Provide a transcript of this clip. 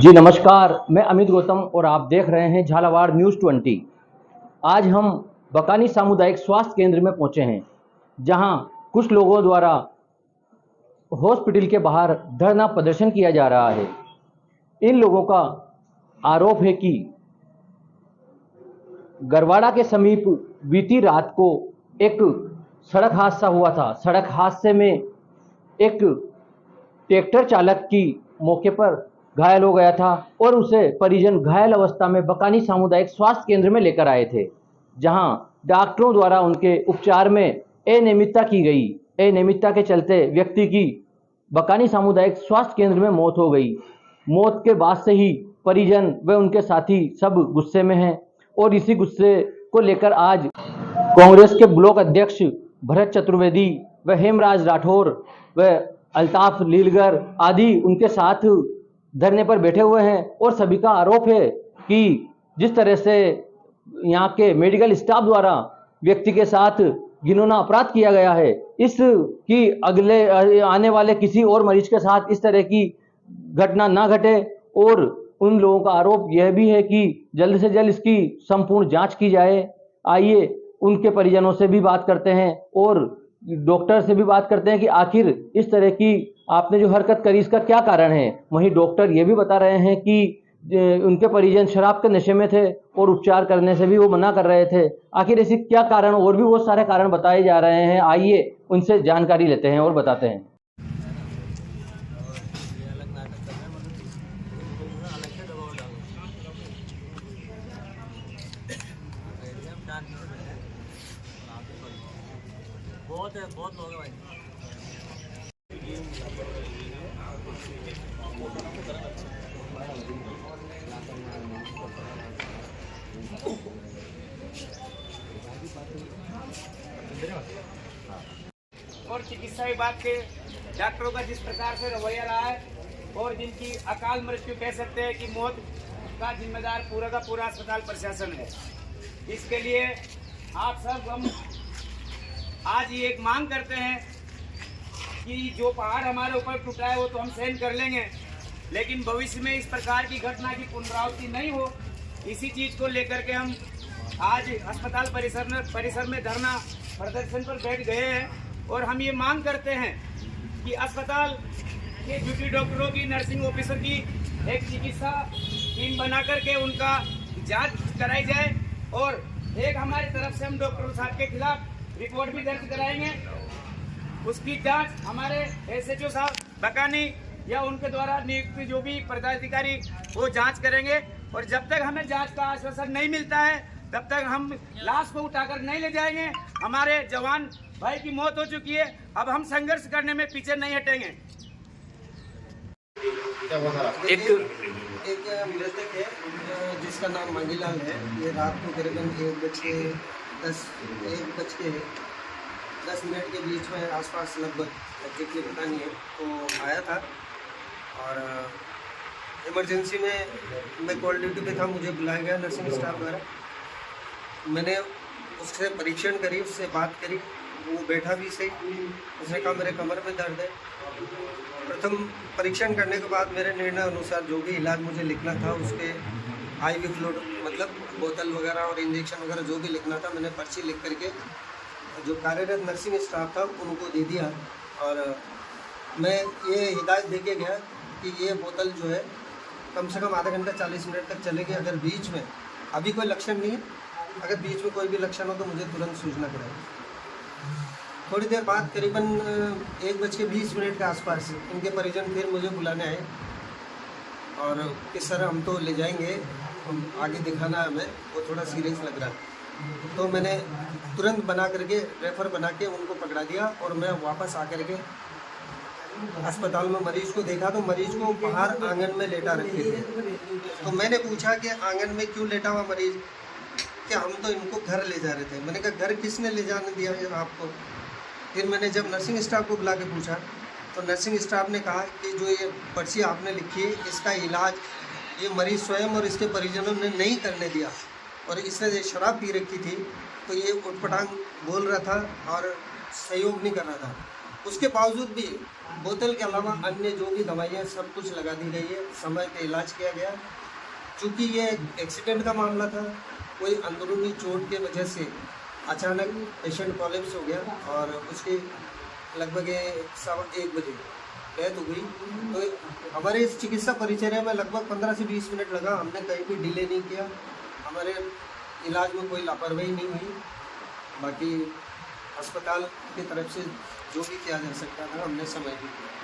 जी नमस्कार, मैं अमित गौतम और आप देख रहे हैं झालावाड़ न्यूज़ 20। आज हम बकानी सामुदायिक स्वास्थ्य केंद्र में पहुंचे हैं, जहां कुछ लोगों द्वारा हॉस्पिटल के बाहर धरना प्रदर्शन किया जा रहा है। इन लोगों का आरोप है कि गरवाड़ा के समीप बीती रात को एक सड़क हादसा हुआ था। सड़क हादसे में एक ट्रैक्टर चालक की मौके पर घायल हो गया था और उसे परिजन घायल अवस्था में बकानी सामुदायिक स्वास्थ्य केंद्र में लेकर आए थे, जहां डॉक्टरों द्वारा उनके उपचार में अनियमितता की गई। अनियमितता के चलते व्यक्ति की बकानी सामुदायिक स्वास्थ्य केंद्र में मौत हो गई। मौत के बाद से ही परिजन व उनके साथी सब गुस्से में हैं और इसी गुस्से को लेकर आज कांग्रेस के ब्लॉक अध्यक्ष भरत चतुर्वेदी व हेमराज राठौर व अल्ताफ लीलगर आदि उनके साथ धरने पर बैठे हुए हैं। और सभी का आरोप है कि जिस तरह से यहाँ के मेडिकल स्टाफ द्वारा व्यक्ति के साथ घिनौना अपराध किया गया है, इसकी अगले आने वाले किसी और मरीज के साथ इस तरह की घटना ना घटे। और उन लोगों का आरोप यह भी है कि जल्द से जल्द इसकी संपूर्ण जांच की जाए। आइए उनके परिजनों से भी बात करते हैं और डॉक्टर से भी बात करते हैं कि आखिर इस तरह की आपने जो हरकत करी इसका क्या कारण है। वहीं डॉक्टर ये भी बता रहे हैं कि उनके परिजन शराब के नशे में थे और उपचार करने से भी वो मना कर रहे थे। आखिर ऐसी क्या कारण, और भी बहुत सारे कारण बताए जा रहे हैं। आइए उनसे जानकारी लेते हैं और बताते हैं। बहुत लोग हैं भाई। और चिकित्सा विभाग के डॉक्टरों का जिस प्रकार से रवैया रहा है और जिनकी अकाल मृत्यु कह सकते हैं कि मौत का जिम्मेदार पूरा का पूरा अस्पताल प्रशासन है। इसके लिए आप सब हम आज ये एक मांग करते हैं कि जो पहाड़ हमारे ऊपर टूटा है वो तो हम सहन कर लेंगे, लेकिन भविष्य में इस प्रकार की घटना की पुनरावृत्ति नहीं हो, इसी चीज़ को लेकर के हम आज अस्पताल परिसर में धरना प्रदर्शन पर बैठ गए हैं। और हम ये मांग करते हैं कि अस्पताल के ड्यूटी डॉक्टरों की, नर्सिंग ऑफिसर की एक चिकित्सा टीम बना करके उनका जांच कराई जाए और एक हमारी तरफ से हम डॉक्टर साहब के खिलाफ रिपोर्ट भी दर्ज कराएंगे। उसकी जांच हमारे SHO साहब बकानी या उनके द्वारा नियुक्त जो भी पदाधिकारी वो जांच करेंगे। और जब तक हमें जांच का आश्वासन नहीं मिलता है तब तक हम लाश को उठाकर नहीं ले जाएंगे। हमारे जवान भाई की मौत हो चुकी है, अब हम संघर्ष करने में पीछे नहीं हटेंगे। एक मृतक है जिसका नाम मांगीलाल है। ये रात को करीबन 1:10 के बीच में आसपास लगभग एग्जैक्टली पता नहीं है तो आया था। और इमरजेंसी में मैं कॉल ड्यूटी पे था, मुझे बुलाया गया नर्सिंग स्टाफ द्वारा। मैंने उससे परीक्षण करी, उससे बात करी, वो बैठा भी सही। उसने कहा मेरे कमर में दर्द है। प्रथम परीक्षण करने के बाद मेरे निर्णय अनुसार जो भी इलाज मुझे लिखना था उसके IV फ्लूइड मतलब बोतल वगैरह और इंजेक्शन वगैरह जो भी लिखना था मैंने पर्ची लिख करके जो कार्यरत नर्सिंग स्टाफ था उनको दे दिया। और मैं ये हिदायत दे के गया कि ये बोतल जो है कम से कम आधा घंटा 40 मिनट तक चलेगी। अगर बीच में अभी कोई लक्षण नहीं है, अगर बीच में कोई भी लक्षण हो तो मुझे तुरंत सूचना करें। थोड़ी देर बाद करीबन 1:20 के आसपास इनके परिजन फिर मुझे बुलाने आए और कि सर हम तो ले जाएंगे, हम आगे दिखाना है हमें, वो थोड़ा सीरियस लग रहा है। तो मैंने तुरंत बना करके रेफ़र बना के उनको पकड़ा दिया और मैं वापस आकर के अस्पताल में मरीज को देखा तो मरीज को बाहर आंगन में लेटा रखे थे। तो मैंने पूछा कि आंगन में क्यों लेटा हुआ मरीज, कि हम तो इनको घर ले जा रहे थे। मैंने कहा घर किसने ले जाने दिया आपको? फिर मैंने जब नर्सिंग स्टाफ को बुला के पूछा तो नर्सिंग स्टाफ ने कहा कि जो ये पर्ची आपने लिखी है इसका इलाज ये मरीज़ स्वयं और इसके परिजनों ने नहीं करने दिया और इसने ये शराब पी रखी थी तो ये उटपटांग बोल रहा था और सहयोग नहीं कर रहा था। उसके बावजूद भी बोतल के अलावा अन्य जो भी दवाइयाँ सब कुछ लगा दी गई है, समय पे इलाज किया गया। चूँकि ये एक्सीडेंट का मामला था, कोई अंदरूनी चोट के वजह से अचानक पेशेंट कोलैप्स हो गया और उसके लगभग 1:15 बजे डेथ हो गई। तो हमारे इस चिकित्सा परिचर्या में लगभग 15 से 20 मिनट लगा। हमने कहीं भी डिले नहीं किया, हमारे इलाज में कोई लापरवाही नहीं हुई। बाकी अस्पताल की तरफ से जो भी किया जा सकता था हमने समय भी किया।